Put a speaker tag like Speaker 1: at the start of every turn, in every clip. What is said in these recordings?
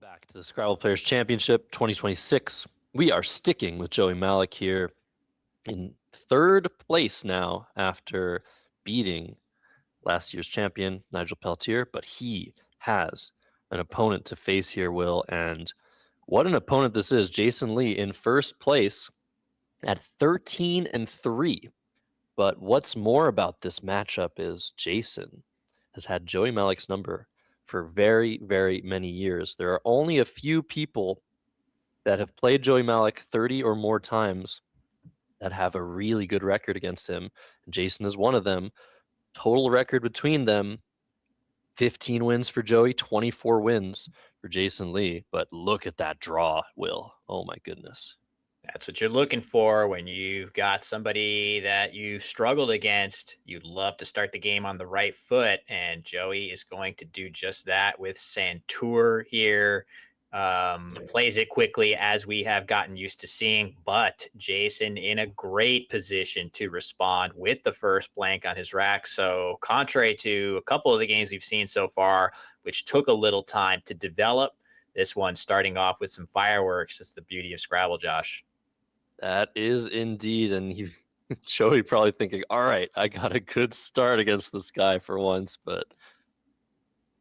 Speaker 1: Back to the Scrabble Players Championship 2026. We are sticking with Joey Mallick here in third place now after beating last year's champion, Nigel Peltier, but he has an opponent to face here, Will, and what an opponent this is. Jason Lee in first place at 13-3. But what's more about this matchup is Jason has had Joey Mallick's number for very, very many years. There are only a few people that have played Joey Mallick 30 or more times that have a really good record against him. Jason is one of them. Total record between them, 15 wins for Joey, 24 wins for Jason Lee. But look at that draw, Will. Oh my goodness.
Speaker 2: That's what you're looking for when you've got somebody that you struggled against. You'd love to start the game on the right foot, and Joey is going to do just that with Santour here. Plays it quickly as we have gotten used to seeing, but Jason in a great position to respond with the first blank on his rack. So contrary to a couple of the games we've seen so far, which took a little time to develop, this one starting off with some fireworks. That's the beauty of Scrabble, Josh.
Speaker 1: That is indeed, and Joey probably thinking, all right, I got a good start against this guy for once, but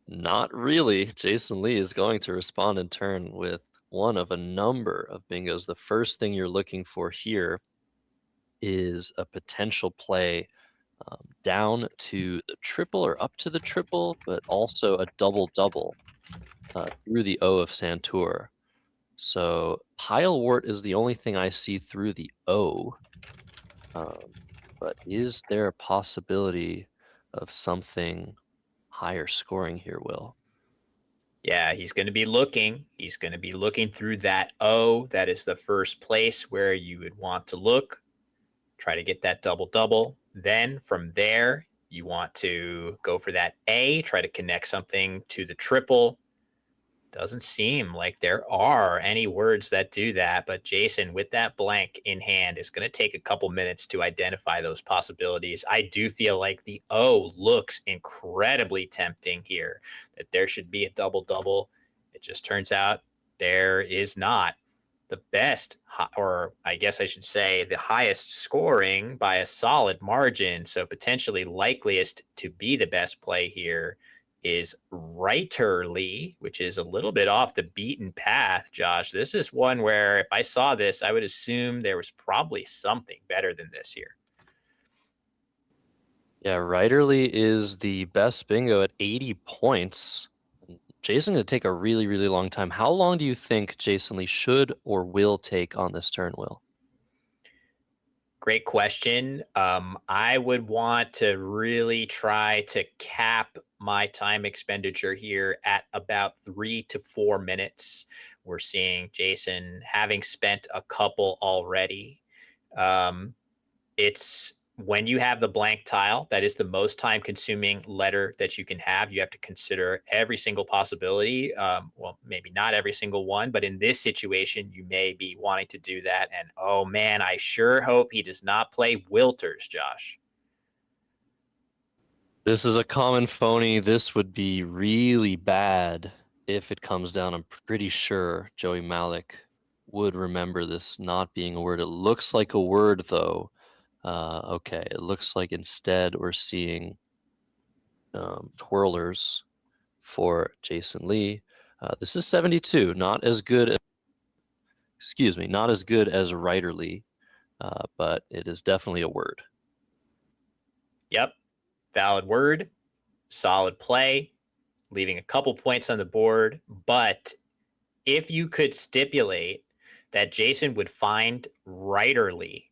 Speaker 1: not really. Jason Lee is going to respond in turn with one of a number of bingos. The first thing you're looking for here is a potential play down to the triple or up to the triple, but also a double-double through the O of Santour. So Pilewart is the only thing I see through the O. But is there a possibility of something higher scoring here, Will?
Speaker 2: Yeah, he's going to be looking. He's going to be looking through that O. That is the first place where you would want to look. Try to get that double-double. Then from there, you want to go for that A. Try to connect something to the triple. Doesn't seem like there are any words that do that, but Jason, with that blank in hand, is going to take a couple minutes to identify those possibilities. I do feel like the O looks incredibly tempting here, that there should be a double-double. It just turns out there is not. The best, or I guess I should say the highest scoring by a solid margin, so potentially likeliest to be the best play here, is Writerly, which is a little bit off the beaten path, Josh. This is one where if I saw this, I would assume there was probably something better than this here.
Speaker 1: Yeah, Writerly is the best bingo at 80 points. Jason going to take a really, really long time. How long do you think Jason Lee should or will take on this turn, Will?
Speaker 2: Great question. I would want to really try to cap my time expenditure here at about 3 to 4 minutes. We're seeing Jason having spent a couple already. It's when you have the blank tile, that is the most time consuming letter that you can have. You have to consider every single possibility. Well, maybe not every single one, but in this situation, you may be wanting to do that. And oh man, I sure hope he does not play Wilters, Josh.
Speaker 1: This is a common phony. This would be really bad if it comes down. I'm pretty sure Joey Mallick would remember this not being a word. It looks like a word, though. Okay, it looks like instead we're seeing twirlers for Jason Lee. This is 72, not as good as, not as good as Writerly, but it is definitely a word.
Speaker 2: Yep, valid word, solid play, leaving a couple points on the board. But if you could stipulate that Jason would find Writerly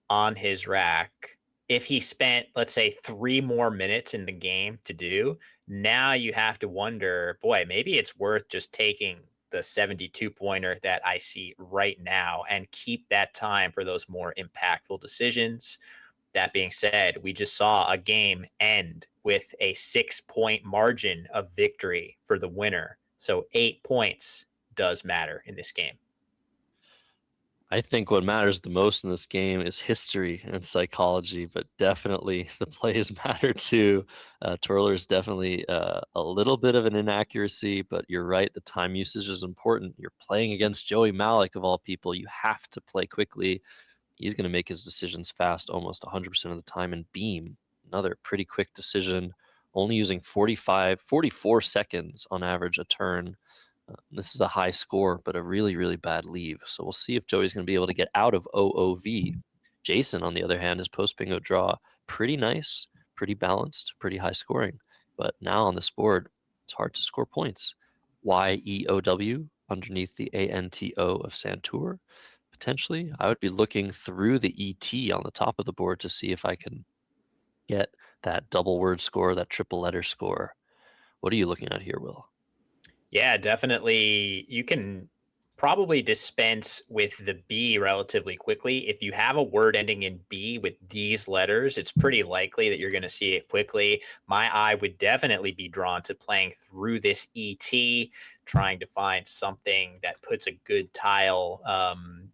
Speaker 2: on his rack, if he spent, let's say, 3 more minutes in the game to do, now you have to wonder, boy, maybe it's worth just taking the 72 pointer that I see right now and keep that time for those more impactful decisions. That being said, we just saw a game end with a 6-point margin of victory for the winner. So 8 points does matter in this game.
Speaker 1: I think what matters the most in this game is history and psychology, but definitely the plays matter too. Twirler is definitely a little bit of an inaccuracy, but you're right. The time usage is important. You're playing against Joey Mallick, of all people. You have to play quickly. He's going to make his decisions fast almost 100% of the time. And Beam, another pretty quick decision, only using 44 seconds on average a turn. This is a high score, but a really, really bad leave. So we'll see if Joey's going to be able to get out of OOV. Jason, on the other hand, his post bingo draw, pretty nice, pretty balanced, pretty high scoring. But now on this board, it's hard to score points. YEOW underneath the ANTO of Santour. Potentially, I would be looking through the ET on the top of the board to see if I can get that double word score, that triple letter score. What are you looking at here, Will?
Speaker 2: Yeah, definitely. You can probably dispense with the B relatively quickly. If you have a word ending in B with these letters, it's pretty likely that you're going to see it quickly. My eye would definitely be drawn to playing through this ET, trying to find something that puts a good tile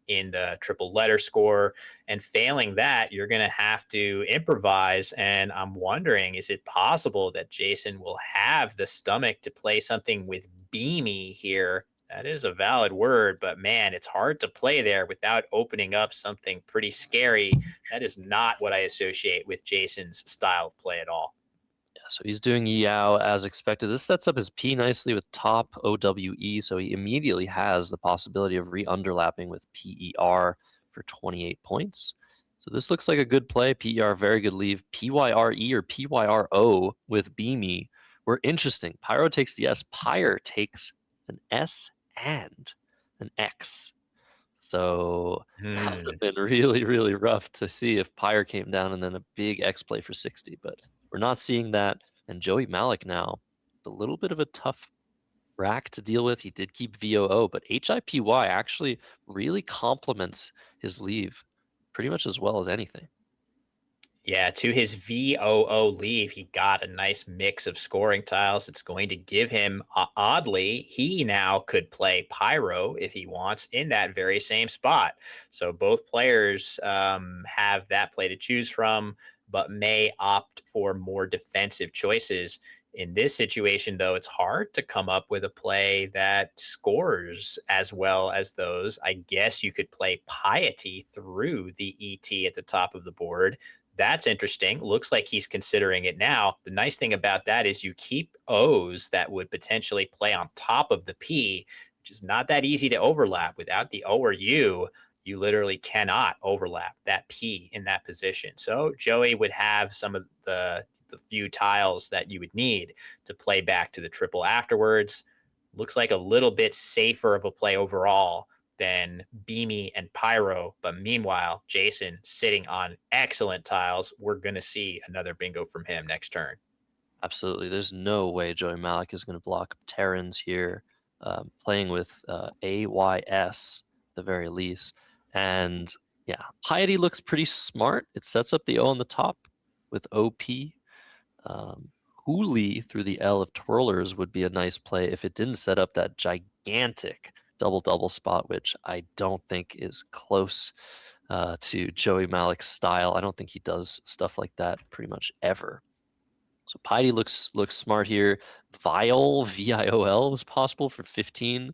Speaker 2: in the triple letter score. And failing that, you're going to have to improvise. And I'm wondering, is it possible that Jason will have the stomach to play something with beamy here? That is a valid word, but man, it's hard to play there without opening up something pretty scary. That is not what I associate with Jason's style of play at all.
Speaker 1: Yeah, so he's doing Yao as expected. This sets up his P nicely with top OWE, so he immediately has the possibility of re-underlapping with PER for 28 points. So this looks like a good play. PER, very good leave. PYRE or PYRO with Beamy were interesting. Pyro takes the S. Pyre takes an S and an X. So that would have been really, really rough to see if Pyre came down and then a big X play for 60. But we're not seeing that. And Joey Mallick now, a little bit of a tough rack to deal with. He did keep VOO, but HIPY actually really complements his leave pretty much as well as anything.
Speaker 2: Yeah, to his VOO leave, he got a nice mix of scoring tiles. It's going to give him, oddly, he now could play Pyro if he wants in that very same spot. So both players have that play to choose from, but may opt for more defensive choices. In this situation, though, it's hard to come up with a play that scores as well as those. I guess you could play Piety through the ET at the top of the board. That's interesting. Looks like he's considering it now. The nice thing about that is you keep O's that would potentially play on top of the P, which is not that easy to overlap. Without the O or U, you literally cannot overlap that P in that position. So Joey would have some of the few tiles that you would need to play back to the triple afterwards. Looks like a little bit safer of a play overall than Beamy and Pyro. But meanwhile, Jason sitting on excellent tiles. We're going to see another bingo from him next turn.
Speaker 1: Absolutely. There's no way Joey Mallick is going to block Terrans here, playing with AYS at the very least. And yeah, Piety looks pretty smart. It sets up the O on the top with OP. Hooli through the L of Twirlers would be a nice play if it didn't set up that gigantic double-double spot, which I don't think is close to Joey Mallick's style. I don't think he does stuff like that pretty much ever. So Piety looks smart here. Viol, VIOL was possible for 15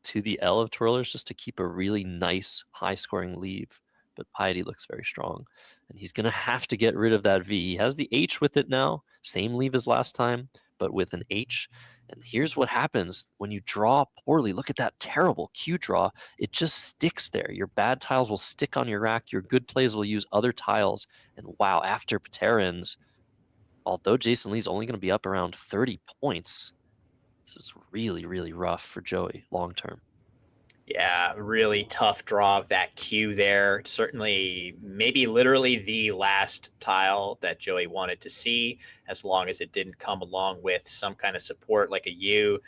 Speaker 1: to the L of Twirlers just to keep a really nice high-scoring leave. But Piety looks very strong. And he's going to have to get rid of that V. He has the H with it now. Same leave as last time, but with an H. And here's what happens when you draw poorly. Look at that terrible Q draw. It just sticks there. Your bad tiles will stick on your rack. Your good plays will use other tiles. And wow, after Terrans, although Jason Lee's only going to be up around 30 points, this is really, really rough for Joey long term.
Speaker 2: Yeah, really tough draw of that Q there. Certainly, maybe literally the last tile that Joey wanted to see, as long as it didn't come along with some kind of support like a U.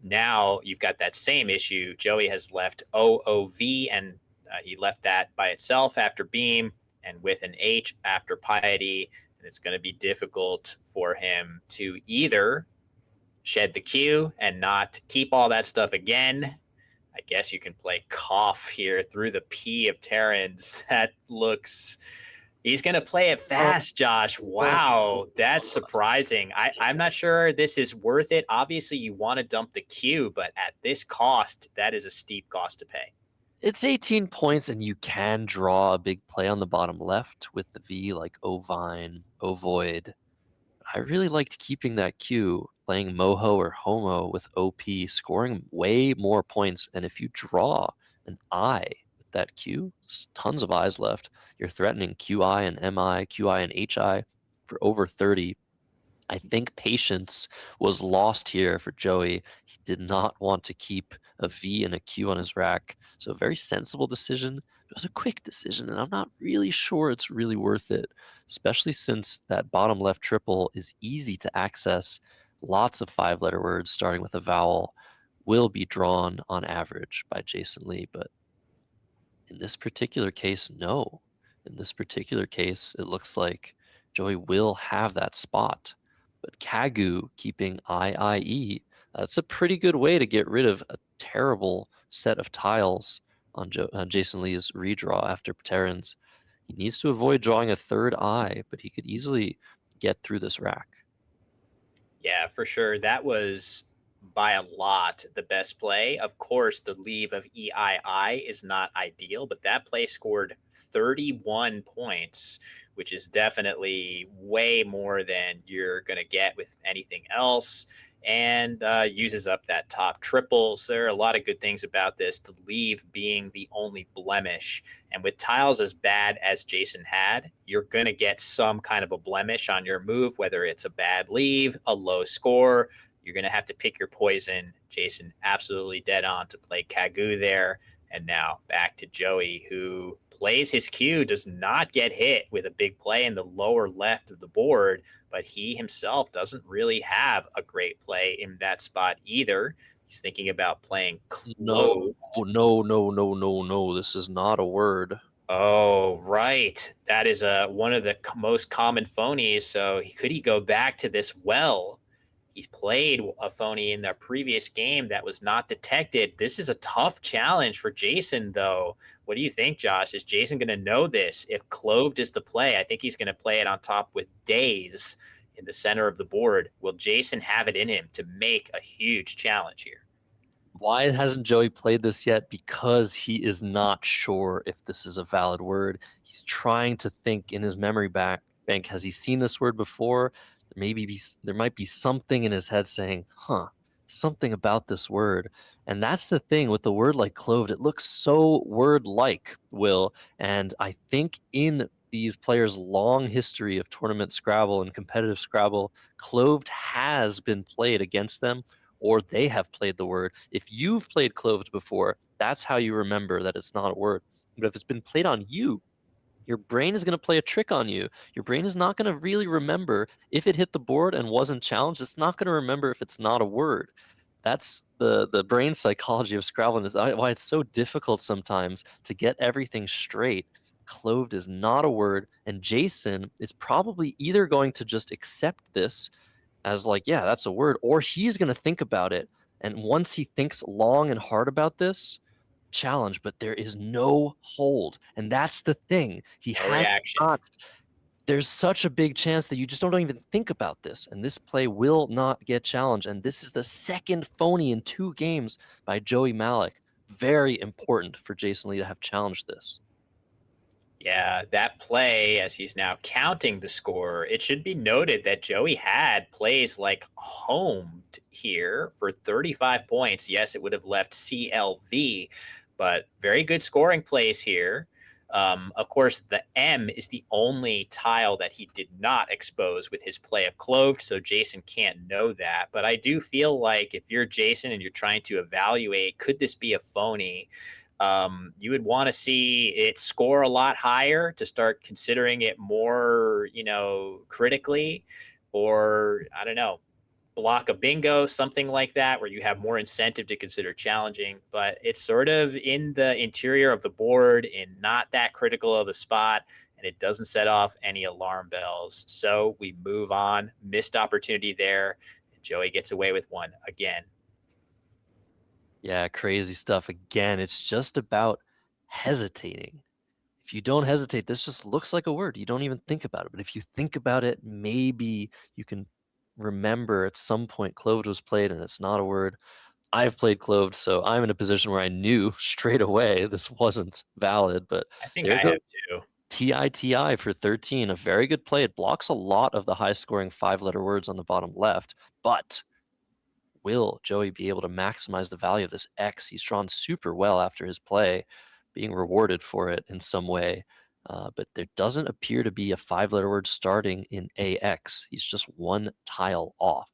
Speaker 2: Now you've got that same issue. Joey has left OOV, and he left that by itself after Beam, and with an H after Piety. And it's going to be difficult for him to either shed the Q and not keep all that stuff again, I guess you can play cough here through the P of Terrans. That looks. He's going to play it
Speaker 1: Oh,
Speaker 2: fast, Josh.
Speaker 1: oh,
Speaker 2: Wow, that's surprising. I'm not sure this is worth it. Obviously, you want to dump the Q, but at this cost, that is a steep cost to pay.
Speaker 1: it's 18 points, and you can draw a big play on the bottom left with the V, like Ovine, Ovoid. I really liked keeping that Q, playing Moho or Homo with OP, scoring way more points. And if you draw an I with that Q, tons of I's left. You're threatening QI and MI, QI and HI for over 30. I think patience was lost here for Joey. He did not want to keep a V and a Q on his rack. So a very sensible decision. It was a quick decision, and I'm not really sure it's really worth it, especially since that bottom left triple is easy to access. Lots of 5-letter words starting with a vowel will be drawn on average by Jason Lee, but in this particular case, no. In this particular case, it looks like Joey will have that spot. But Kagu keeping IIE, that's a pretty good way to get rid of a terrible set of tiles on Jason Lee's redraw after Terrans. He needs to avoid drawing a third eye, but he could easily get through this rack.
Speaker 2: Yeah, for sure. That was by a lot the best play. Of course, the leave of EII is not ideal, but that play scored 31 points, which is definitely way more than you're going to get with anything else, and uses up that top triple. So there are a lot of good things about this, the leave being the only blemish. And with tiles as bad as Jason had, you're going to get some kind of a blemish on your move, whether it's a bad leave, a low score. You're going to have to pick your poison. Jason absolutely dead on to play Kagu there. And now back to Joey, who plays his Q, does not get hit with a big play in the lower left of the board, but he himself doesn't really have a great play in that spot either. He's thinking about playing
Speaker 1: No,
Speaker 2: closed.
Speaker 1: no. This is not a word.
Speaker 2: Oh, right. That is one of the most common phonies. So could he go back to this well? He's played a phony in the previous game that was not detected. This is a tough challenge for Jason, though. What do you think, Josh? Is Jason going to know this? If cloved is the play, I think he's going to play it on top with days in the center of the board. Will Jason have it in him to make a huge challenge here?
Speaker 1: Why hasn't Joey played this yet? Because he is not sure if this is a valid word. He's trying to think in his memory bank. Has he seen this word before? There might be something in his head saying, "Huh, something about this word." And that's the thing with the word like cloved. It looks so word-like, Will. And I think in these players' long history of tournament Scrabble and competitive Scrabble, cloved has been played against them, or they have played the word. If you've played cloved before, that's how you remember that it's not a word. But if it's been played on you, your brain is going to play a trick on you. Your brain is not going to really remember if it hit the board and wasn't challenged. It's not going to remember if it's not a word. That's the brain psychology of Scrabble, and is why it's so difficult sometimes to get everything straight. Cloved is not a word, and Jason is probably either going to just accept this as like, yeah, that's a word, or he's going to think about it. And once he thinks long and hard about this, challenge, but there is no hold. And that's the thing. He
Speaker 2: No
Speaker 1: has
Speaker 2: reaction.
Speaker 1: not. There's such a big chance that you just don't even think about this. And this play will not get challenged. And this is the second phony in 2 games by Joey Mallick. Very important for Jason Lee to have challenged this.
Speaker 2: Yeah, that play, as he's now counting the score, it should be noted that Joey had plays like homed here for 35 points. Yes, it would have left CLV, but very good scoring plays here. Of course, the M is the only tile that he did not expose with his play of cloved, so Jason can't know that. But I do feel like if you're Jason and you're trying to evaluate, could this be a phony? You would want to see it score a lot higher to start considering it more, critically, or I don't know, block a bingo, something like that, where you have more incentive to consider challenging. But it's sort of in the interior of the board and not that critical of a spot, and it doesn't set off any alarm bells. So we move on. Missed opportunity there. Joey gets away with one again.
Speaker 1: Yeah, crazy stuff again. It's just about hesitating. If you don't hesitate, this just looks like a word. You don't even think about it. But if you think about it, maybe you can remember at some point cloved was played and it's not a word. I've played cloved, so I'm in a position where I knew straight away this wasn't valid. But
Speaker 2: I think
Speaker 1: there
Speaker 2: I
Speaker 1: goes
Speaker 2: have too.
Speaker 1: TITI for 13. A very good play. It blocks a lot of the high scoring 5 letter words on the bottom left. But will Joey be able to maximize the value of this X? He's drawn super well after his play, being rewarded for it in some way. But there doesn't appear to be a 5 letter word starting in AX. He's just one tile off.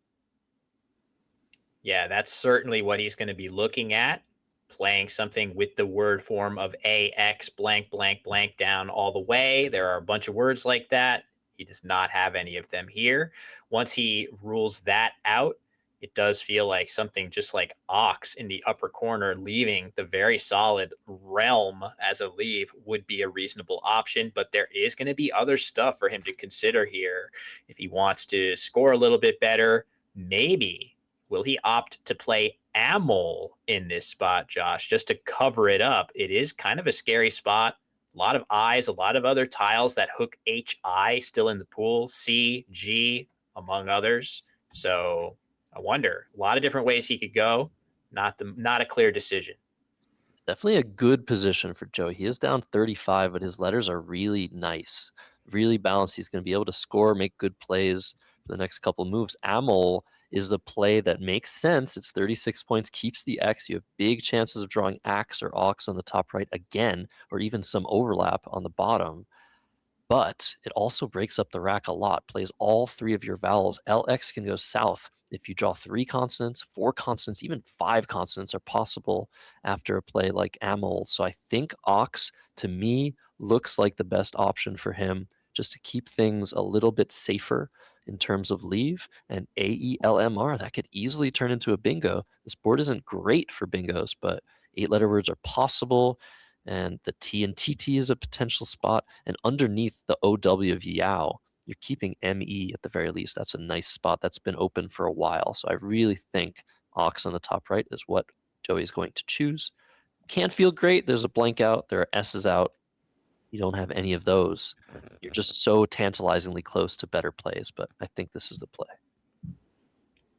Speaker 2: Yeah, that's certainly what he's going to be looking at. Playing something with the word form of AX blank, blank, blank down all the way. There are a bunch of words like that. He does not have any of them here. Once he rules that out, it does feel like something just like ox in the upper corner, leaving the very solid realm as a leave would be a reasonable option. But there is going to be other stuff for him to consider here. If he wants to score a little bit better, maybe will he opt to play Amol in this spot, Josh, just to cover it up? It is kind of a scary spot. A lot of I's, a lot of other tiles that hook HI still in the pool, C, G, among others. So I wonder, a lot of different ways he could go. Not a clear decision.
Speaker 1: Definitely a good position for Joey. He is down 35, but his letters are really nice, really balanced. He's going to be able to score, make good plays for the next couple of moves. Amol is the play that makes sense. It's 36 points, keeps the X. You have big chances of drawing Axe or Ox on the top right again, or even some overlap on the bottom. But it also breaks up the rack a lot, plays all 3 of your vowels. LX can go south. If you draw 3 consonants, 4 consonants, even 5 consonants are possible after a play like Amol. So I think Ox, to me, looks like the best option for him just to keep things a little bit safer in terms of leave. And AELMR, that could easily turn into a bingo. This board isn't great for bingos, but 8-letter words are possible. And the T and TT is a potential spot. And underneath the OW of Yao, you're keeping ME at the very least. That's a nice spot that's been open for a while. So I really think Ox on the top right is what Joey's going to choose. Can't feel great. There's a blank out. There are S's out. You don't have any of those. You're just so tantalizingly close to better plays, but I think this is the play.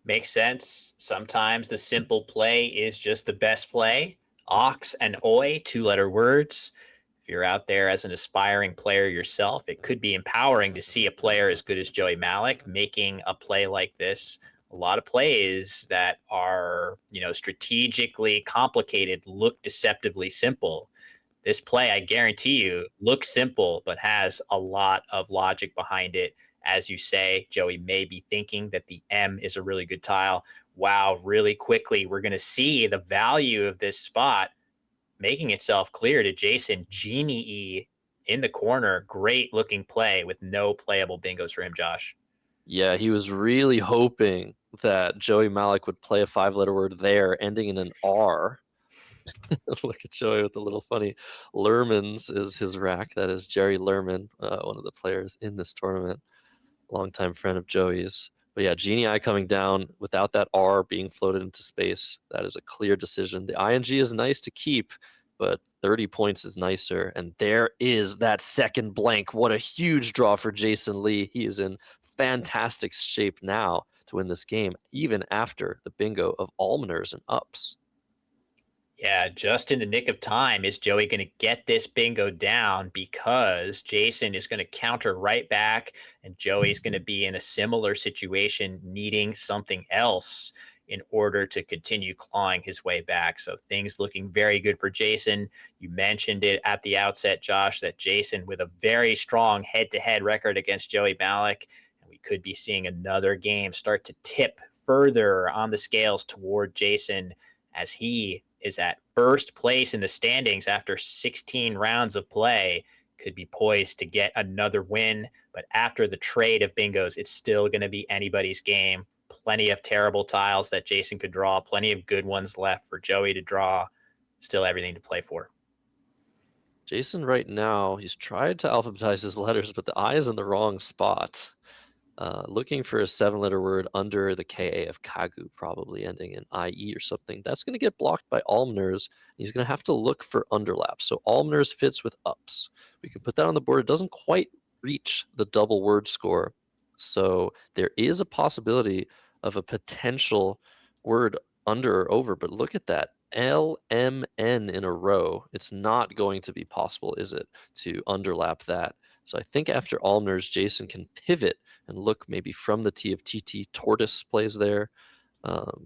Speaker 2: Makes sense. Sometimes the simple play is just the best play. Ox and oi, 2-letter words. If you're out there as an aspiring player yourself, it could be empowering to see a player as good as Joey Mallick making a play like this. A lot of plays that are, strategically complicated look deceptively simple. This play, I guarantee you, looks simple, but has a lot of logic behind it. As you say, Joey may be thinking that the M is a really good tile. Wow, really quickly, we're going to see the value of this spot making itself clear to Jason. Genie E in the corner. Great looking play with no playable bingos for him, Josh.
Speaker 1: Yeah, he was really hoping that Joey Mallick would play a 5-letter word there, ending in an R. Look at Joey with the little funny Lermans is his rack. That is Jerry Lerman, one of the players in this tournament, longtime friend of Joey's. But yeah, Genie I coming down without that R being floated into space. That is a clear decision. The ING is nice to keep, but 30 points is nicer. And there is that second blank. What a huge draw for Jason Lee. He is in fantastic shape now to win this game, even after the bingo of almoners and ups.
Speaker 2: Yeah, just in the nick of time is Joey going to get this bingo down because Jason is going to counter right back and Joey's going to be in a similar situation needing something else in order to continue clawing his way back. So things looking very good for Jason. You mentioned it at the outset, Josh, that Jason with a very strong head-to-head record against Joey Mallick, and we could be seeing another game start to tip further on the scales toward Jason as he is at first place in the standings after 16 rounds of play, could be poised to get another win. But after the trade of bingos, it's still going to be anybody's game. Plenty of terrible tiles that Jason could draw, plenty of good ones left for Joey to draw. Still everything to play for.
Speaker 1: Jason right now, he's tried to alphabetize his letters, but the I is in the wrong spot. Looking for a 7-letter word under the KA of Kagu, probably ending in IE or something. That's going to get blocked by Almner's. He's going to have to look for underlaps. So Almner's fits with ups. We can put that on the board. It doesn't quite reach the double word score. So there is a possibility of a potential word under or over, but look at that. LMN in a row. It's not going to be possible, is it, to underlap that? So I think after Almner's, Jason can pivot and look maybe from the T of TT. Tortoise plays there,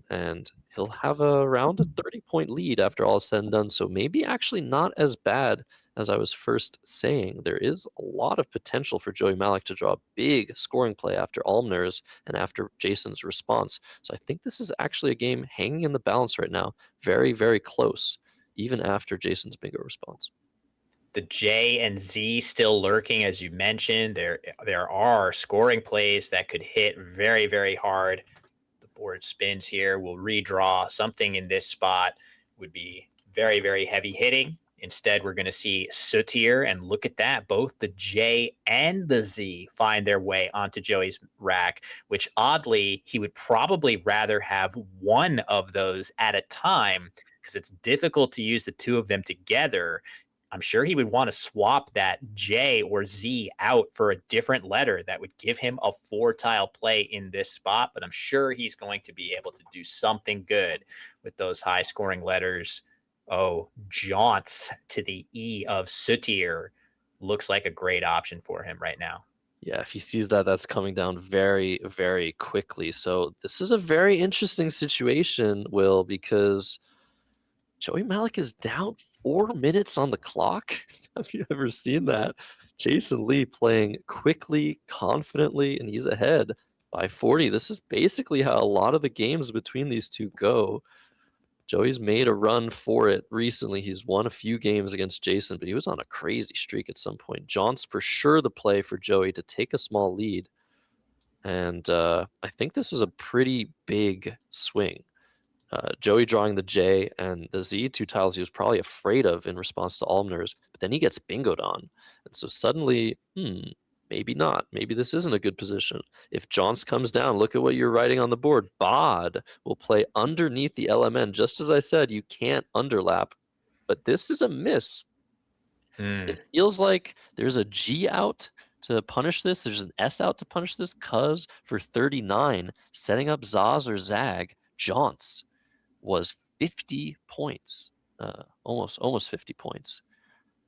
Speaker 1: and he'll have around a 30-point lead after all is said and done. So maybe actually not as bad as I was first saying. There is a lot of potential for Joey Mallick to draw a big scoring play after Almner's and after Jason's response. So I think this is actually a game hanging in the balance right now. Very, very close, even after Jason's bingo response.
Speaker 2: The J and Z still lurking, as you mentioned. There are scoring plays that could hit very, very hard. The board spins here. We'll redraw. Something in this spot would be very, very heavy hitting. Instead, we're going to see Sutir, and look at that. Both the J and the Z find their way onto Joey's rack, which oddly, he would probably rather have one of those at a time because it's difficult to use the two of them together. I'm sure he would want to swap that J or Z out for a different letter that would give him a 4-tile play in this spot, but I'm sure he's going to be able to do something good with those high scoring letters. Oh, jaunts to the E of Sutir looks like a great option for him right now.
Speaker 1: Yeah, if he sees that, that's coming down very, very quickly. So this is a very interesting situation, Will, because Joey Mallick is down 4 minutes on the clock. Have you ever seen that? Jason Lee playing quickly, confidently, and he's ahead by 40. This is basically how a lot of the games between these two go. Joey's made a run for it recently. He's won a few games against Jason, but he was on a crazy streak at some point. John's for sure the play for Joey to take a small lead. And I think this was a pretty big swing. Joey drawing the J and the Z, 2 tiles he was probably afraid of in response to Almner's, but then he gets bingoed on. And so suddenly, maybe not. Maybe this isn't a good position. If Johns comes down, look at what you're writing on the board. Bod will play underneath the LMN. Just as I said, you can't underlap, but this is a miss. It feels like there's a G out to punish this. There's an S out to punish this. Cuz for 39, setting up Zaz or Zag, Jaunts was 50 points, almost 50 points,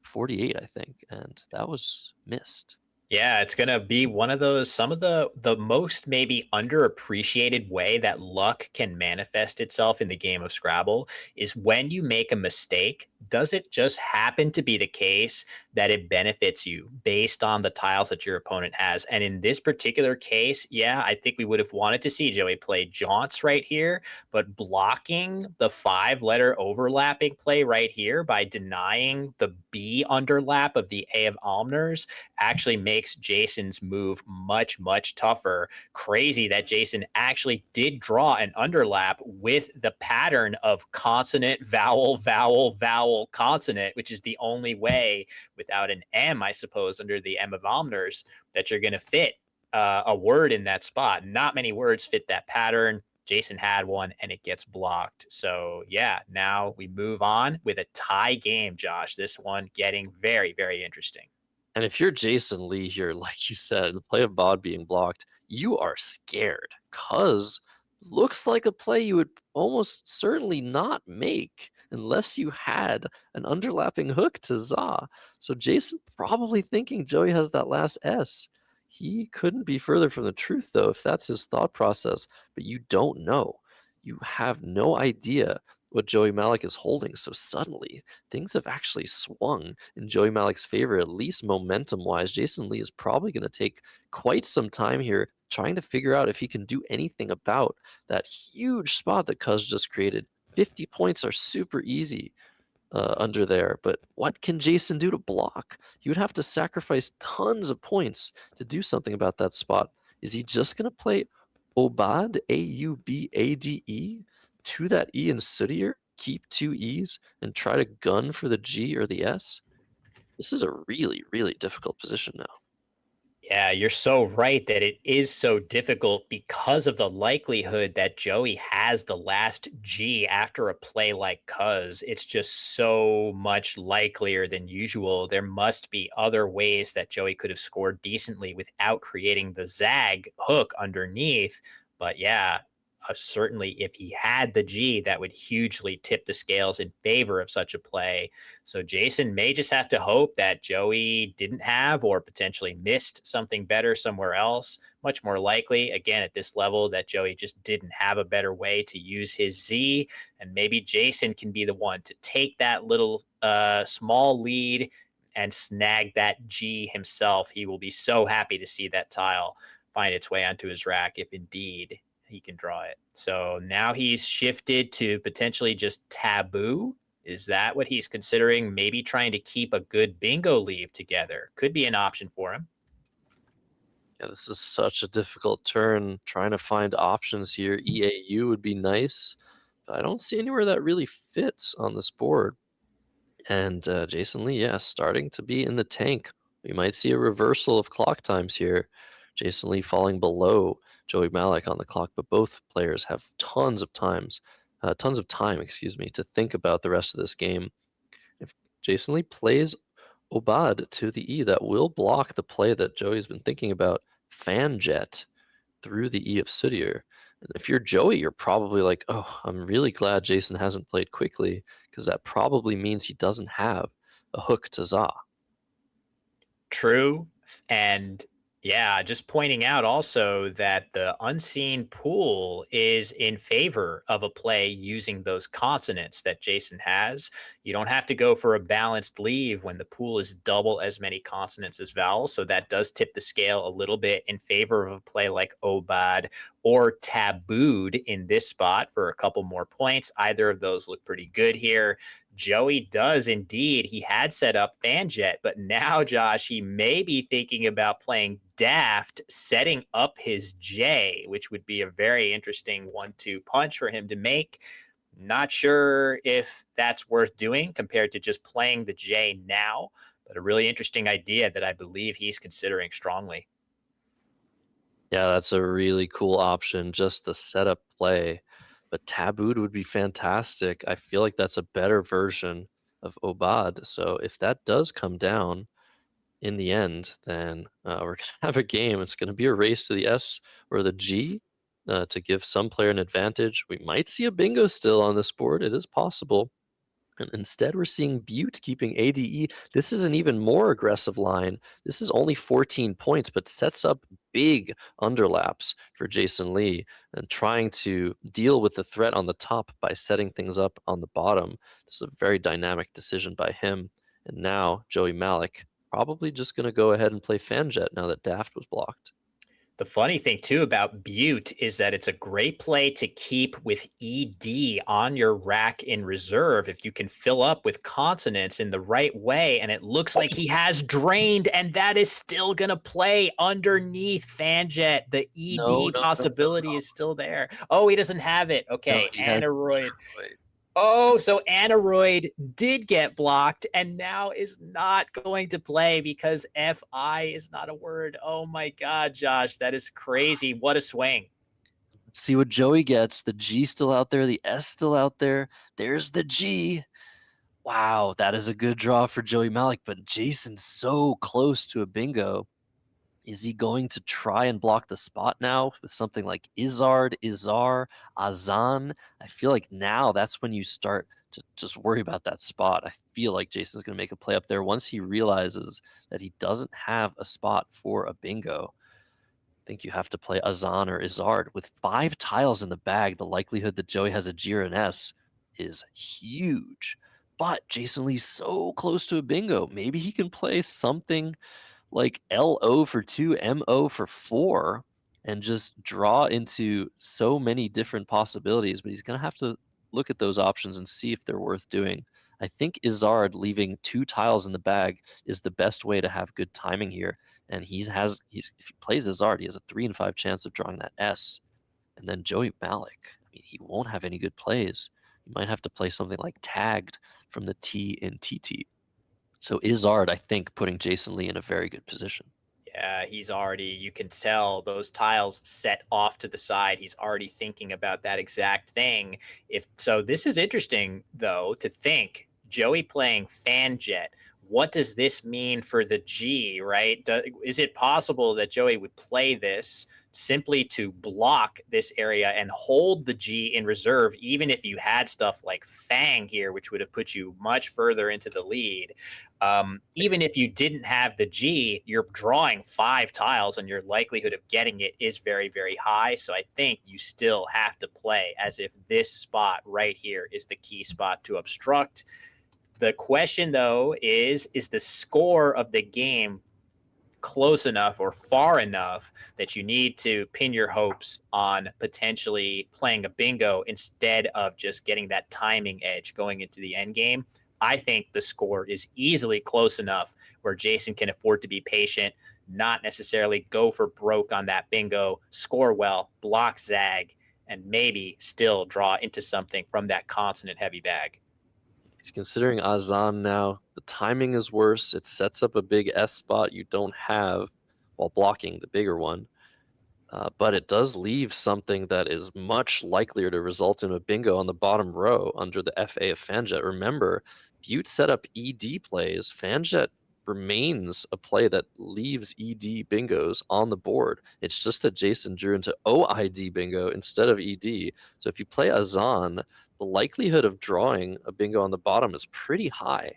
Speaker 1: 48, I think, and that was missed.
Speaker 2: Yeah, it's going to be one of those, some of the most maybe underappreciated way that luck can manifest itself in the game of Scrabble is when you make a mistake, does it just happen to be the case that it benefits you based on the tiles that your opponent has? And in this particular case, yeah, I think we would have wanted to see Joey play jaunts right here, but blocking the 5-letter overlapping play right here by denying the B underlap of the A of Almner's actually makes Jason's move much, much tougher. Crazy that Jason actually did draw an underlap with the pattern of consonant, vowel, vowel, vowel, consonant, which is the only way without an M, I suppose, under the M of Almner's that you're going to fit a word in that spot. Not many words fit that pattern. Jason had one and it gets blocked. So yeah, now we move on with a tie game, Josh. This one getting very, very interesting.
Speaker 1: And if you're Jason Lee here, like you said, the play of Bod being blocked, you are scared because looks like a play you would almost certainly not make unless you had an underlapping hook to Za. So Jason probably thinking Joey has that last S. He couldn't be further from the truth, though, if that's his thought process, but you don't know. You have no idea what Joey Mallick is holding. So suddenly, things have actually swung in Joey Mallick's favor, at least momentum-wise. Jason Lee is probably going to take quite some time here trying to figure out if he can do anything about that huge spot that Cuz just created. 50 points are super easy under there, but what can Jason do to block? He would have to sacrifice tons of points to do something about that spot. Is he just going to play Obad, A-U-B-A-D-E, to that E in Sutir, keep 2 E's, and try to gun for the G or the S? This is a really, really difficult position now.
Speaker 2: Yeah, you're so right that it is so difficult because of the likelihood that Joey has the last G after a play like cuz. It's just so much likelier than usual. There must be other ways that Joey could have scored decently without creating the zag hook underneath. But yeah, certainly if he had the G, that would hugely tip the scales in favor of such a play. So Jason may just have to hope that Joey didn't have or potentially missed something better somewhere else. Much more likely, again, at this level, that Joey just didn't have a better way to use his Z. And maybe Jason can be the one to take that little small lead and snag that G himself. He will be so happy to see that tile find its way onto his rack if indeed he can draw it. So now he's shifted to potentially just taboo. Is that what he's considering? Maybe trying to keep a good bingo leave together could be an option for him.
Speaker 1: Yeah, this is such a difficult turn. Trying to find options here. EAU would be nice, but I don't see anywhere that really fits on this board. And Jason Lee, yeah, starting to be in the tank. We might see a reversal of clock times here. Jason Lee falling below Joey Mallick on the clock, but both players have tons of time, excuse me, to think about the rest of this game. If Jason Lee plays Obad to the E, that will block the play that Joey's been thinking about, Fan Jet through the E of Sootier. And if you're Joey, you're probably like, oh, I'm really glad Jason hasn't played quickly because that probably means he doesn't have a hook to Za.
Speaker 2: True. And yeah, just pointing out also that the unseen pool is in favor of a play using those consonants that Jason has. You don't have to go for a balanced leave when the pool is double as many consonants as vowels. So that does tip the scale a little bit in favor of a play like Obad or Tabooed in this spot for a couple more points. Either of those look pretty good here. Joey does indeed. He had set up Fanjet, but now, Josh, he may be thinking about playing Daft, setting up his J, which would be a very interesting 1-2 punch for him to make. Not sure if that's worth doing compared to just playing the J now, but a really interesting idea that I believe he's considering strongly.
Speaker 1: Yeah, that's a really cool option, just the setup play. But Tabooed would be fantastic. I feel like that's a better version of Obad. So if that does come down, in the end, then we're going to have a game. It's going to be a race to the S or the G to give some player an advantage. We might see a bingo still on this board. It is possible. And instead, we're seeing Butte keeping ADE. This is an even more aggressive line. This is only 14 points, but sets up big underlaps for Jason Lee and trying to deal with the threat on the top by setting things up on the bottom. This is a very dynamic decision by him. And now, Joey Mallick probably just going to go ahead and play Fanjet now that Daft was blocked.
Speaker 2: The funny thing too about Butte is that it's a great play to keep with ED on your rack in reserve if you can fill up with consonants in the right way. And it looks like he has drained, and that is still going to play underneath Fanjet. The
Speaker 1: No,
Speaker 2: ED
Speaker 1: no, no, no,
Speaker 2: possibility is still there. Oh, he doesn't have it.
Speaker 1: no.
Speaker 2: Okay,
Speaker 1: He has.
Speaker 2: Aneroid.
Speaker 1: Wait.
Speaker 2: Oh, so Aneroid did get blocked and now is not going to play because FI is not a word. Oh my God, Josh, that is crazy. What a swing.
Speaker 1: Let's see what Joey gets. The G still out there, the S still out there. There's the G. Wow, that is a good draw for Joey Mallick, but Jason's so close to a bingo. Is he going to try and block the spot now with something like Izard, Izar, Azan? I feel like now that's when you start to just worry about that spot. I feel like Jason's going to make a play up there once he realizes that he doesn't have a spot for a bingo. I think you have to play Azan or Izard. With 5 tiles in the bag, the likelihood that Joey has a G or an S is huge. But Jason Lee's so close to a bingo. Maybe he can play something like LO for 2, MO for 4, and just draw into so many different possibilities. But he's going to have to look at those options and see if they're worth doing. I think Izard leaving 2 tiles in the bag is the best way to have good timing here. And he's if he plays Izard, he has a 3 in 5 chance of drawing that S. And then Joey Mallick, I mean, he won't have any good plays. You might have to play something like Tagged from the T in TT. So Izard, I think, putting Jason Lee in a very good position.
Speaker 2: He's already, you can tell those tiles set off to the side. He's already thinking about that exact thing. If so, this is interesting though to think. Joey playing fan jet. What does this mean for the G, right? Is it possible that Joey would play this simply to block this area and hold the G in reserve, even if you had stuff like Fang here, which would have put you much further into the lead? Even if you didn't have the G, you're drawing 5 tiles and your likelihood of getting it is very, very high. So I think you still have to play as if this spot right here is the key spot to obstruct. The question, though, is the score of the game close enough or far enough that you need to pin your hopes on potentially playing a bingo instead of just getting that timing edge going into the end game? I think the score is easily close enough where Jason can afford to be patient, not necessarily go for broke on that bingo, score well, block zag, and maybe still draw into something from that consonant heavy bag.
Speaker 1: He's considering Azan now. The timing is worse. It sets up a big S spot you don't have while blocking the bigger one. But it does leave something that is much likelier to result in a bingo on the bottom row under the FA of Fanjet. Remember, Butte set up ED plays. Fanjet remains a play that leaves ED bingos on the board. It's just that Jason drew into OID bingo instead of ED. So if you play Azan, the likelihood of drawing a bingo on the bottom is pretty high.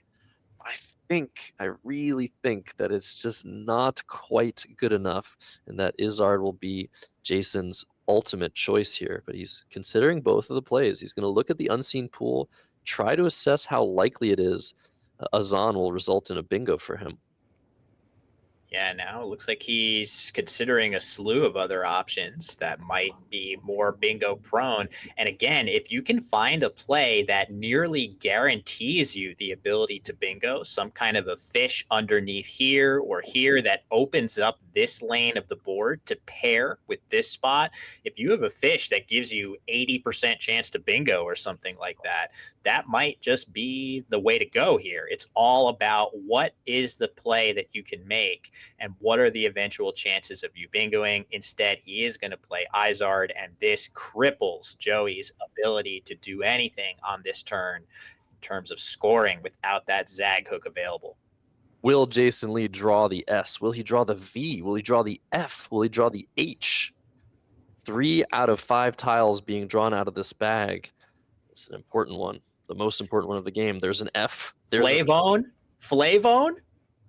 Speaker 1: I really think that it's just not quite good enough, and that Izzard will be Jason's ultimate choice here. But he's considering both of the plays. He's going to look at the unseen pool, try to assess how likely it is Azan will result in a bingo for him.
Speaker 2: Yeah, now it looks like he's considering a slew of other options that might be more bingo prone. And again, if you can find a play that nearly guarantees you the ability to bingo, some kind of a fish underneath here or here that opens up this lane of the board to pair with this spot, if you have a fish that gives you 80% chance to bingo or something like that, that might just be the way to go here. It's all about what is the play that you can make and what are the eventual chances of you bingoing. Instead, he is going to play Izard, and this cripples Joey's ability to do anything on this turn in terms of scoring without that zag hook available.
Speaker 1: Will Jason Lee draw the S? Will he draw the V? Will he draw the F? Will he draw the H? 3 out of 5 tiles being drawn out of this bag. It's an important one. The most important one of the game. There's an F. There's
Speaker 2: Flavone?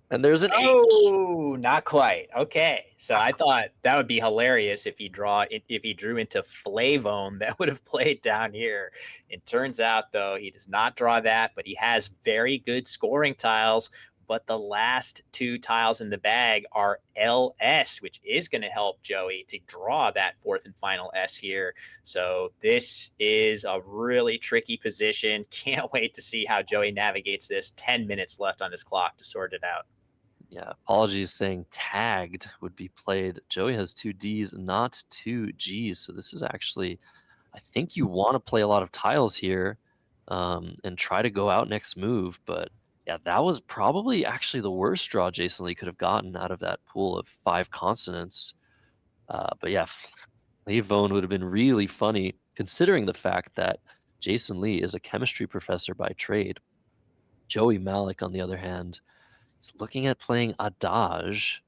Speaker 1: And there's an H.
Speaker 2: Oh, not quite. Okay. So I thought that would be hilarious if he drew into Flavone, that would have played down here. It turns out though he does not draw that, but he has very good scoring tiles. But the last 2 tiles in the bag are LS, which is going to help Joey to draw that 4th and final S here. So this is a really tricky position. Can't wait to see how Joey navigates this. 10 minutes left on his clock to sort it out.
Speaker 1: Yeah, apologies saying tagged would be played. Joey has 2 Ds, not 2 Gs. So this is actually, I think you want to play a lot of tiles here and try to go out next move. But yeah, that was probably actually the worst draw Jason Lee could have gotten out of that pool of 5 consonants. But yeah, Flavone would have been really funny considering the fact that Jason Lee is a chemistry professor by trade. Joey Mallick, on the other hand, is looking at playing Adage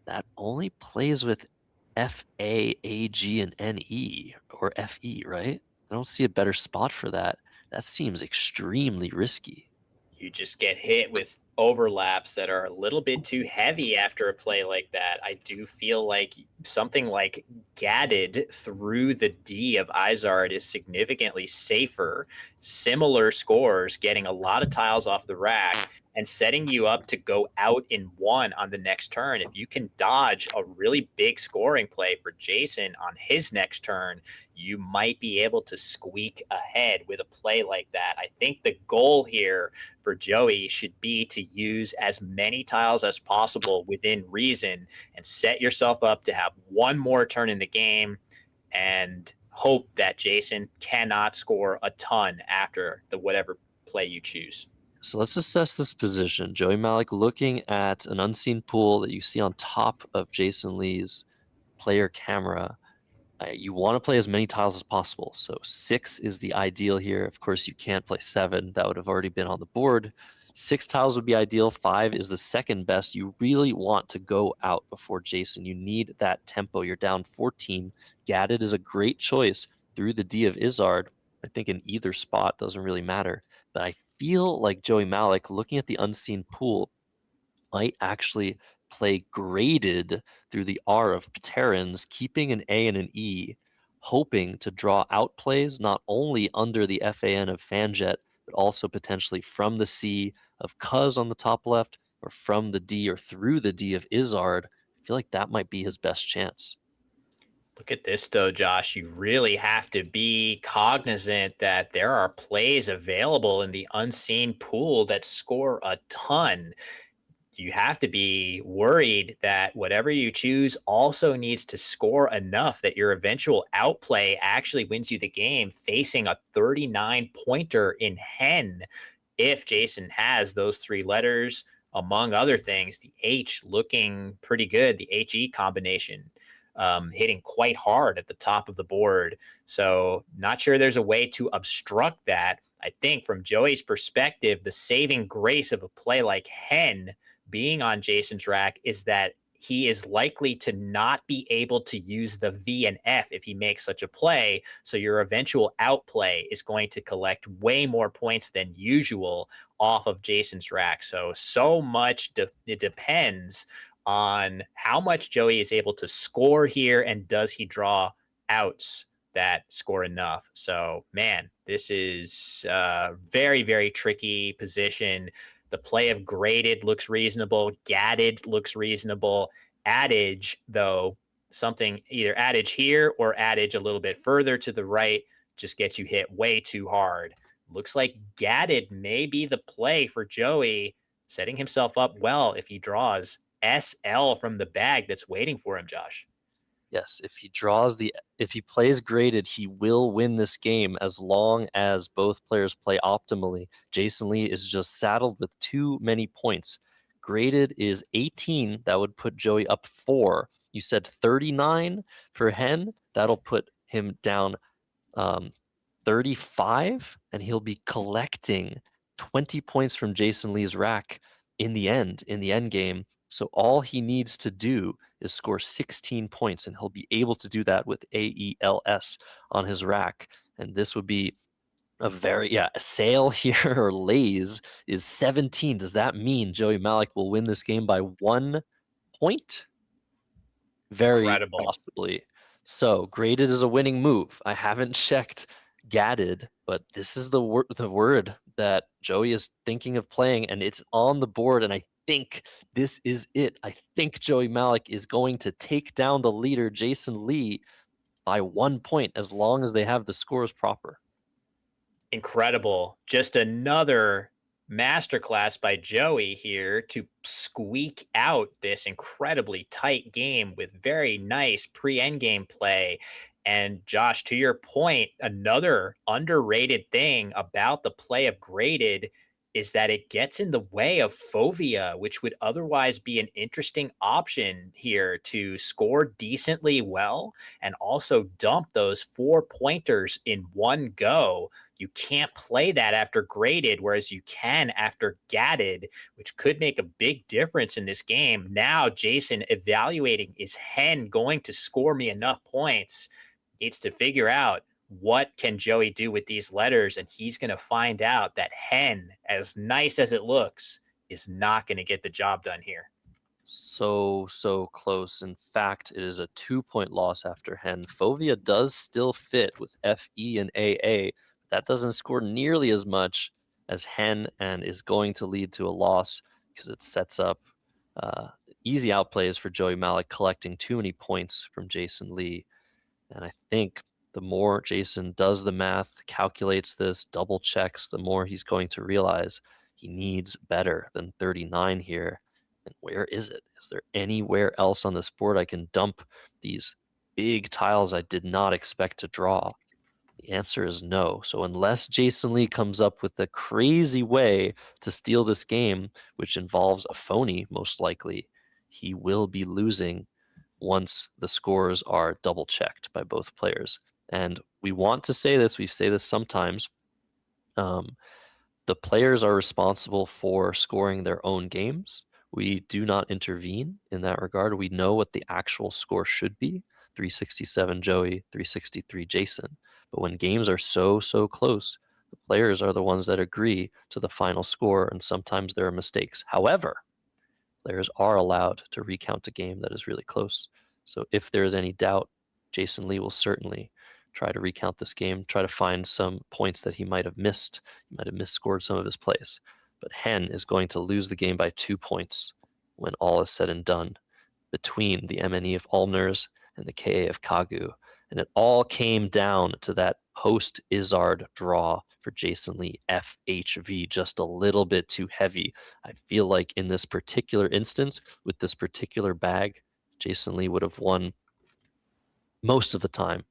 Speaker 1: that only plays with F, A, A, G, and N, E, or F, E, right? I don't see a better spot for that. That seems extremely risky.
Speaker 2: You just get hit with overlaps that are a little bit too heavy after a play like that. I do feel like something like gadded through the D of Izard is significantly safer. Similar scores, getting a lot of tiles off the rack and setting you up to go out in 1 on the next turn. If you can dodge a really big scoring play for Jason on his next turn, you might be able to squeak ahead with a play like that. I think the goal here for Joey should be to use as many tiles as possible within reason and set yourself up to have one more turn in the game and hope that Jason cannot score a ton after the whatever play you choose.
Speaker 1: So let's assess this position. Joey Mallick looking at an unseen pool that you see on top of Jason Lee's player camera. You want to play as many tiles as possible. So 6 is the ideal here. Of course, you can't play 7. That would have already been on the board. 6 tiles would be ideal. 5 is the second best. You really want to go out before Jason. You need that tempo. You're down 14. Gadded is a great choice through the D of Izzard. I think in either spot doesn't really matter. But I feel like Joey Mallick, looking at the unseen pool, might actually play graded through the R of Pterans, keeping an A and an E, hoping to draw outplays not only under the FAN of Fanjet, but also potentially from the C of Cuz on the top left, or from the D or through the D of Izzard. I feel like that might be his best chance.
Speaker 2: Look at this, though, Josh. You really have to be cognizant that there are plays available in the unseen pool that score a ton. You have to be worried that whatever you choose also needs to score enough that your eventual outplay actually wins you the game, facing a 39 pointer in Hen. If Jason has those 3 letters, among other things, the H looking pretty good, the HE combination hitting quite hard at the top of the board. So, not sure there's a way to obstruct that. I think from Joey's perspective, the saving grace of a play like Hen being on Jason's rack is that he is likely to not be able to use the V and F if he makes such a play. So your eventual outplay is going to collect way more points than usual off of Jason's rack. So much it depends on how much Joey is able to score here and does he draw outs that score enough. So, man, this is a very, very tricky position. The play of graded looks reasonable. Gadded looks reasonable. Adage, though, something either adage here or adage a little bit further to the right just gets you hit way too hard. Looks like gadded may be the play for Joey, setting himself up well if he draws SL from the bag that's waiting for him, Josh.
Speaker 1: Yes, if he plays graded, he will win this game as long as both players play optimally. Jason Lee is just saddled with too many points. Graded is 18. That would put Joey up 4. You said 39 for Hen. That'll put him down 35, and he'll be collecting 20 points from Jason Lee's rack in the end game. So all he needs to do is score 16 points, and he'll be able to do that with AELS on his rack. And this would be a sale here, or lays is 17. Does that mean Joey Mallick will win this game by 1 point? Very
Speaker 2: Incredible.
Speaker 1: possibly. So graded is a winning move. I haven't checked gadded, but this is the word that Joey is thinking of playing, and it's on the board. And I think this is it. I think Joey Mallick is going to take down the leader, Jason Lee, by 1 point, as long as they have the scores proper.
Speaker 2: Incredible. Just another masterclass by Joey here to squeak out this incredibly tight game with very nice pre-end game play. And Josh, to your point, another underrated thing about the play of graded is that it gets in the way of Fovea, which would otherwise be an interesting option here to score decently well and also dump those 4 pointers in one go. You can't play that after graded, whereas you can after gadded, which could make a big difference in this game. Now, Jason evaluating, is Hen going to score me enough points? Needs to figure out what can Joey do with these letters, and he's going to find out that Hen, as nice as it looks, is not going to get the job done here.
Speaker 1: So close. In fact, it is a 2-point loss after Hen. Fovea does still fit with FE and AA. That doesn't score nearly as much as Hen, and is going to lead to a loss because it sets up easy outplays for Joey Mallick, collecting too many points from Jason Lee. And I think the more Jason does the math, calculates this, double checks, the more he's going to realize he needs better than 39 here. And where is it? Is there anywhere else on this board I can dump these big tiles I did not expect to draw? The answer is no. So unless Jason Lee comes up with a crazy way to steal this game, which involves a phony most likely, he will be losing once the scores are double checked by both players. And we want to say this, we say this sometimes. The players are responsible for scoring their own games. We do not intervene in that regard. We know what the actual score should be, 367 Joey, 363 Jason. But when games are so close, the players are the ones that agree to the final score, and sometimes there are mistakes. However, players are allowed to recount a game that is really close. So if there is any doubt, Jason Lee will certainly try to recount this game, try to find some points that he might have missed. He might have misscored some of his plays. But Hen is going to lose the game by 2 points when all is said and done between the MNE of Almners and the KA of Kagu. And it all came down to that post-Izzard draw for Jason Lee, FHV, just a little bit too heavy. I feel like in this particular instance, with this particular bag, Jason Lee would have won most of the time.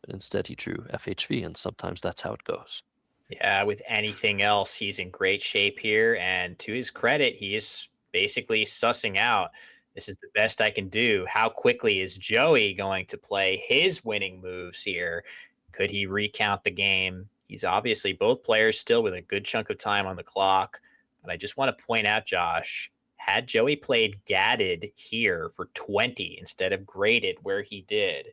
Speaker 1: But instead he drew FHV, and sometimes that's how it goes.
Speaker 2: Yeah, with anything else, he's in great shape here. And to his credit, he is basically sussing out, this is the best I can do. How quickly is Joey going to play his winning moves here? Could he recount the game? He's obviously both players still with a good chunk of time on the clock. But I just want to point out, Josh, had Joey played gadded here for 20 instead of graded where he did,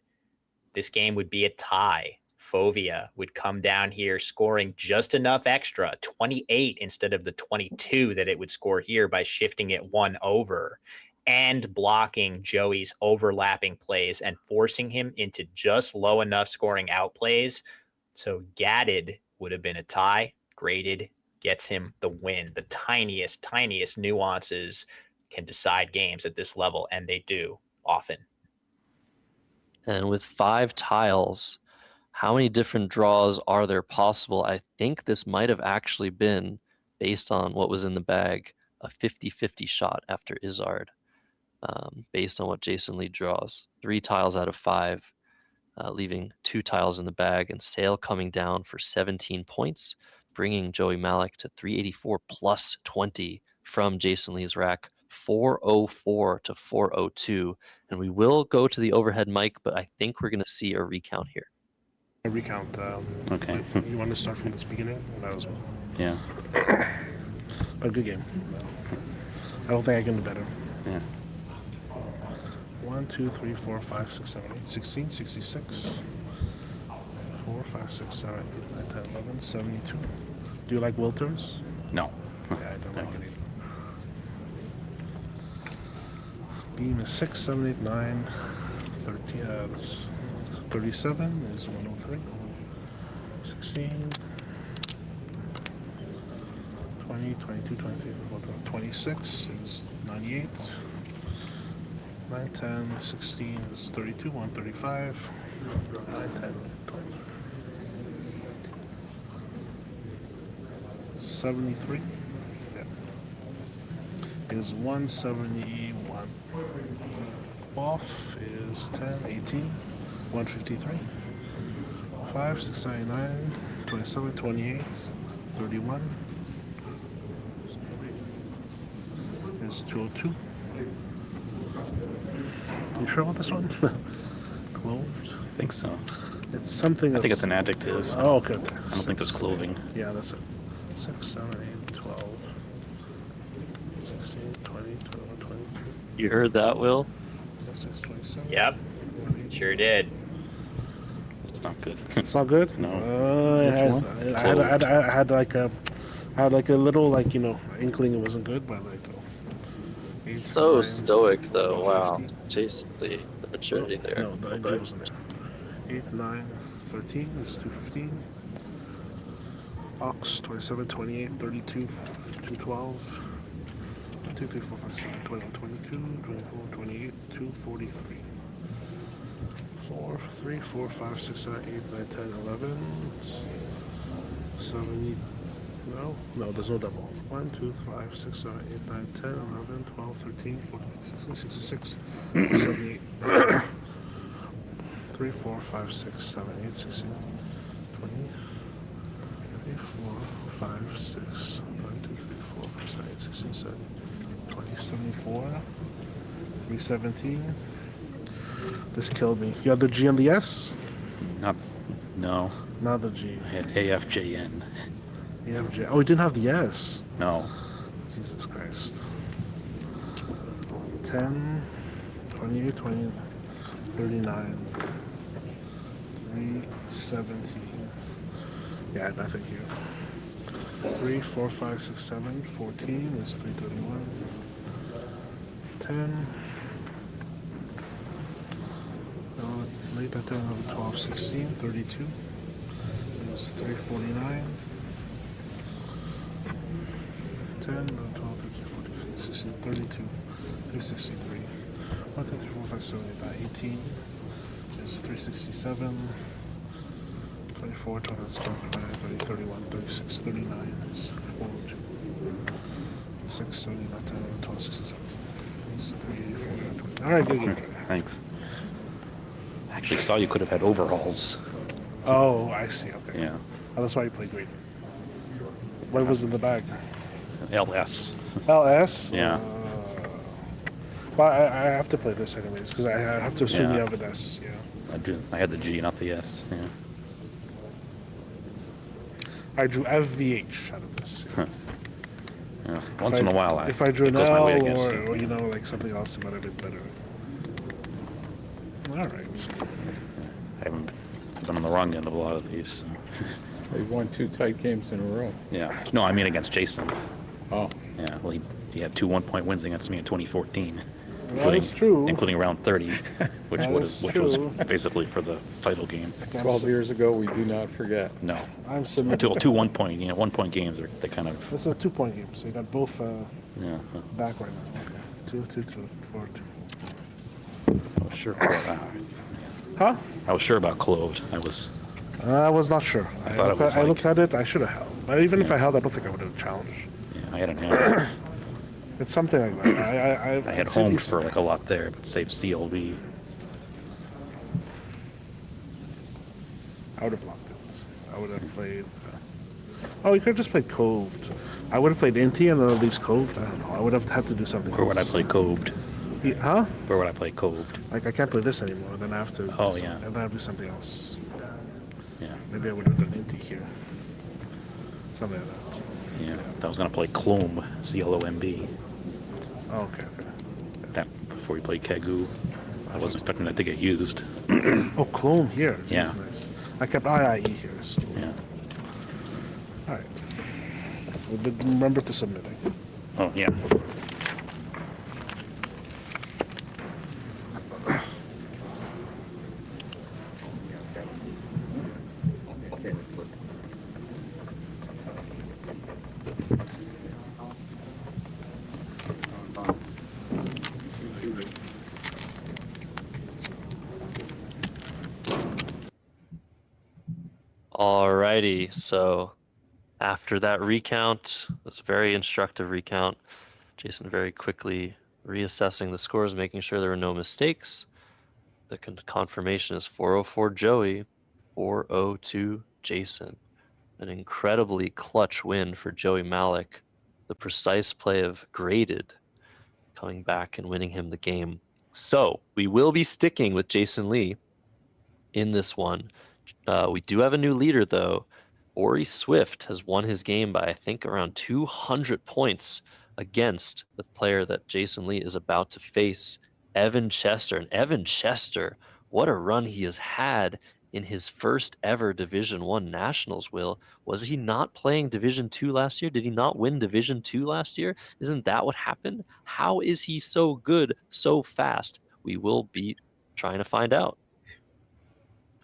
Speaker 2: this game would be a tie. Fovea would come down here scoring just enough extra, 28 instead of the 22 that it would score here by shifting it 1 over and blocking Joey's overlapping plays and forcing him into just low enough scoring outplays. So gadded would have been a tie. Graded gets him the win. The tiniest nuances can decide games at this level, and they do often.
Speaker 1: And with 5 tiles, how many different draws are there possible? I think this might have actually been, based on what was in the bag, a 50-50 shot after Izzard, based on what Jason Lee draws. 3 tiles out of 5, leaving 2 tiles in the bag, and Sale coming down for 17 points, bringing Joey Mallick to 384 plus 20 from Jason Lee's rack. 404 to 402, and we will go to the overhead mic, but I think we're going to see a recount here.
Speaker 3: A recount.
Speaker 4: Okay.
Speaker 3: You want to start from this beginning? That was
Speaker 4: Yeah.
Speaker 3: a good game. I don't think I can do better.
Speaker 4: Yeah.
Speaker 3: 1, 2, 3, 4, 5, 6, 7, 8, 16, 66. 4, 5, 6, 7, 8, 9, 10, 11, 72. Do you like Wilters?
Speaker 4: No.
Speaker 3: Yeah, I don't like it either. Beam is 6, 7, 8, 9, 13. That's 37 is 103. 16. 20, 22, 23, 26 is 98. 9, 10, 16 is 32, 135. 9, 10, 23. 73. Yeah. Is 171. Off is 10, 18, 153. 5, 6, 9, 9, 27, 28, 31. Is 202. You sure about this one? Clothed?
Speaker 4: I think so.
Speaker 3: It's something
Speaker 4: I think
Speaker 3: that's-
Speaker 4: it's an adjective.
Speaker 3: Oh, okay.
Speaker 4: I don't think there's clothing.
Speaker 3: Yeah, that's it. 6, 7, 8, 12, 16, 20, 21, 22,
Speaker 1: You heard that, Will?
Speaker 3: 26, 27.
Speaker 2: Yep, sure did.
Speaker 4: It's not good.
Speaker 3: It's not good?
Speaker 4: No.
Speaker 3: I had like a little, like, inkling it wasn't good, but like 8,
Speaker 1: So
Speaker 3: 9,
Speaker 1: stoic, though. Wow.
Speaker 3: 15.
Speaker 1: Jason Lee, the maturity there.
Speaker 3: No, the idea wasn't there. 8, 9, 13 is 215. Ox 27, 28, 32, 212. 2, 3, 4, 5, 6, 7, 21, 22, 24, 28, 243. 4, 3, 4, 5, 6, 7, 8, 9, 10, 11. 70. No, there's no double. 1, 2, 5, 6, 7, 8, 9, 10, 11, 12, 13, 14, 16, 66, 78. 3, 4, 5, 6, 7, 8, 16, 4, 5, 6, 1, 2, 3, 4, 5, 7, 8, 16, 17, 20, 74, 317. This killed me. You have the G and the S?
Speaker 4: No.
Speaker 3: Not the G.
Speaker 4: I had AFJN.
Speaker 3: You have J. Oh, we didn't have the S.
Speaker 4: No.
Speaker 3: Jesus Christ. 10, 28, 20, 39, 317. Yeah, nothing here. 3, 4, 5, 6, 7, 14 is 331. 10. Late that 10, 11, 12, 16, 32. Is 349. 10, 11, 12, 13, 14, 15, 16, 32. 363. 1, 2, 3, 4, 5, 7, 8, 9, 18 is 367. 24, 25, 29, 30, 31, 36, 39 is 402. 6, 7, 8, 9, 10, 11, 12, 16, 17. Is 384, 20. Alright, good.
Speaker 4: Thanks. I actually saw you could have had overhauls.
Speaker 3: Oh, I see, okay.
Speaker 4: Yeah.
Speaker 3: Oh, that's why you played great. What was in the bag?
Speaker 4: LS.
Speaker 3: LS?
Speaker 4: Yeah.
Speaker 3: Well, I have to play this anyways, because I have to assume you
Speaker 4: Yeah.
Speaker 3: have an S, yeah.
Speaker 4: I had the G, not the S. Yeah.
Speaker 3: I drew FVH out of this. Yeah.
Speaker 4: Yeah. Once in a while,
Speaker 3: If I drew
Speaker 4: it
Speaker 3: an
Speaker 4: goes my way, I
Speaker 3: L
Speaker 4: guess.
Speaker 3: or you know, like something else, it might have been better. Alright.
Speaker 4: I haven't been on the wrong end of a lot of these. So.
Speaker 5: They won 2 tight games in a row.
Speaker 4: Yeah. No, I mean against Jason.
Speaker 5: Oh,
Speaker 4: Yeah. Well, he had 2 1-point wins against me in 2014.
Speaker 3: That's true.
Speaker 4: Including round 30, which
Speaker 3: That
Speaker 4: was
Speaker 3: is true.
Speaker 4: basically for the title game.
Speaker 5: 12 years ago, we do not forget.
Speaker 4: No.
Speaker 3: I'm submitting.
Speaker 4: Two 1-point, 1-point games are they kind of
Speaker 3: This is a 2-point game, so you got both
Speaker 4: yeah.
Speaker 3: back right now. Okay. 2, 2, 2, 4, 2,
Speaker 4: I was sure.
Speaker 3: 4. Huh?
Speaker 4: I was sure about clothed. I was.
Speaker 3: I was not sure.
Speaker 4: I thought it was
Speaker 3: I
Speaker 4: like-
Speaker 3: looked at it, I should have held. But even if
Speaker 4: Yeah.
Speaker 3: I held, I don't think I would have challenged.
Speaker 4: Yeah, I had an hand.
Speaker 3: It's something like that.
Speaker 4: I had homed for like a lot there, but saved CLV.
Speaker 3: I would have blocked it. I would have played. Oh, you could have just played Coved. I would have played Inti and then it leaves Coved. I don't know. I would have had to do something.
Speaker 4: Where would I
Speaker 3: else.
Speaker 4: play coved?
Speaker 3: Huh?
Speaker 4: Where would I play coved?
Speaker 3: Like I can't play this anymore. Then I have to.
Speaker 4: Oh,
Speaker 3: do
Speaker 4: yeah.
Speaker 3: And then I have to do something else.
Speaker 4: Yeah.
Speaker 3: Maybe I would have done Inti here. Something like that.
Speaker 4: Yeah. I was gonna play Clomb, CLOMB.
Speaker 3: Oh, okay.
Speaker 4: That before we played Kegu. I wasn't expecting that to get used.
Speaker 3: Oh, Clone here.
Speaker 4: Yeah.
Speaker 3: Nice. I kept IIE here. So.
Speaker 4: Yeah.
Speaker 3: All right. But remember to submit.
Speaker 4: Oh yeah.
Speaker 1: Alrighty, so after that recount, it was a very instructive recount. Jason very quickly reassessing the scores, making sure there were no mistakes. The confirmation is 404 Joey, 402 Jason. An incredibly clutch win for Joey Mallick. The precise play of graded coming back and winning him the game. So we will be sticking with Jason Lee in this one. We do have a new leader, though. Ori Swift has won his game by, I think, around 200 points against the player that Jason Lee is about to face, Evan Chester. And Evan Chester, what a run he has had in his first ever Division I Nationals, Will. Was he not playing Division II last year? Did he not win Division II last year? Isn't that what happened? How is he so good so fast? We will be trying to find out.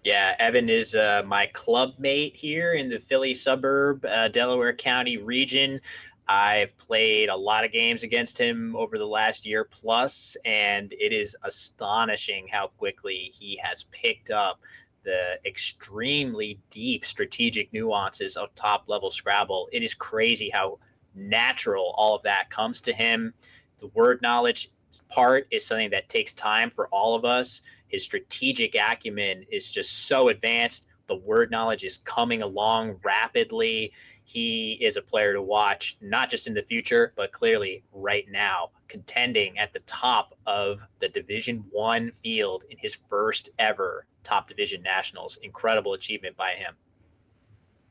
Speaker 2: Yeah, Evan is my club mate here in the Philly suburb, Delaware County region. I've played a lot of games against him over the last year plus, and it is astonishing how quickly he has picked up the extremely deep strategic nuances of top level Scrabble. It is crazy how natural all of that comes to him. The word knowledge part is something that takes time for all of us. His strategic acumen is just so advanced. The word knowledge is coming along rapidly. He is a player to watch, not just in the future, but clearly right now, contending at the top of the Division I field in his first ever top division nationals. Incredible achievement by him.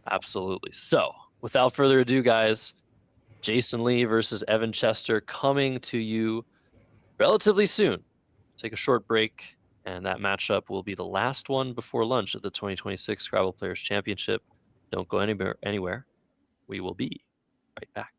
Speaker 1: Absolutely. So, without further ado, guys, Jason Lee versus Evan Chester coming to you relatively soon. Take a short break, and that matchup will be the last one before lunch at the 2026 Scrabble Players Championship. Don't go anywhere. We will be right back.